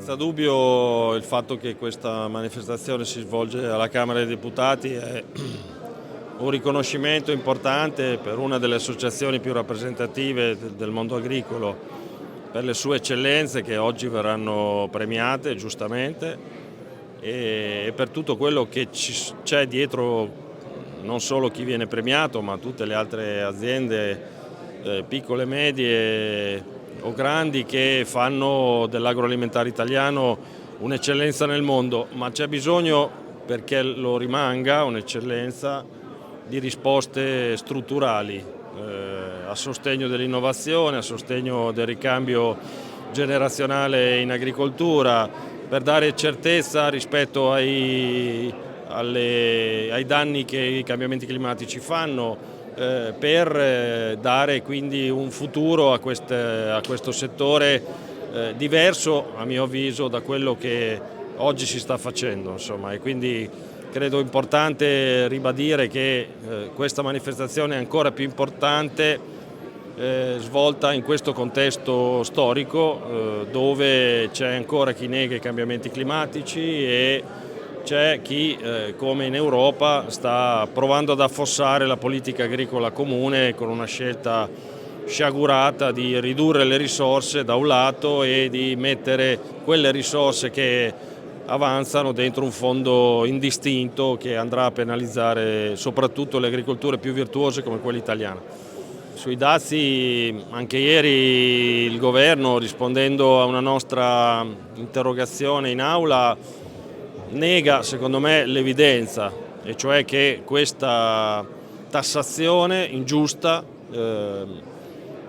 Senza dubbio il fatto che questa manifestazione si svolge alla Camera dei Deputati è un riconoscimento importante per una delle associazioni più rappresentative del mondo agricolo, per le sue eccellenze che oggi verranno premiate giustamente e per tutto quello che c'è dietro, non solo chi viene premiato ma tutte le altre aziende piccole, medie o grandi che fanno dell'agroalimentare italiano un'eccellenza nel mondo, ma c'è bisogno, perché lo rimanga un'eccellenza, di risposte strutturali a sostegno dell'innovazione, a sostegno del ricambio generazionale in agricoltura, per dare certezza rispetto ai danni che i cambiamenti climatici fanno, per dare quindi un futuro a questo settore diverso, a mio avviso, da quello che oggi si sta facendo, insomma. E quindi credo importante ribadire che questa manifestazione è ancora più importante svolta in questo contesto storico dove c'è ancora chi nega i cambiamenti climatici e c'è chi, come in Europa, sta provando ad affossare la politica agricola comune con una scelta sciagurata di ridurre le risorse da un lato e di mettere quelle risorse che avanzano dentro un fondo indistinto che andrà a penalizzare soprattutto le agricolture più virtuose come quella italiana. Sui dazi, anche ieri il governo, rispondendo a una nostra interrogazione in aula, nega, secondo me, l'evidenza, e cioè che questa tassazione ingiusta,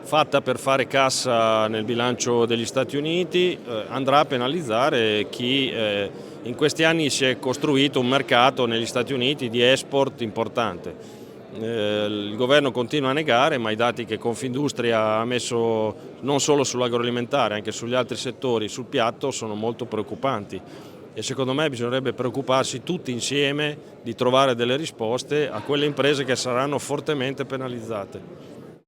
fatta per fare cassa nel bilancio degli Stati Uniti, andrà a penalizzare chi in questi anni si è costruito un mercato negli Stati Uniti di export importante. Il governo continua a negare, ma i dati che Confindustria ha messo non solo sull'agroalimentare, anche sugli altri settori sul piatto sono molto preoccupanti. E secondo me bisognerebbe preoccuparsi tutti insieme di trovare delle risposte a quelle imprese che saranno fortemente penalizzate.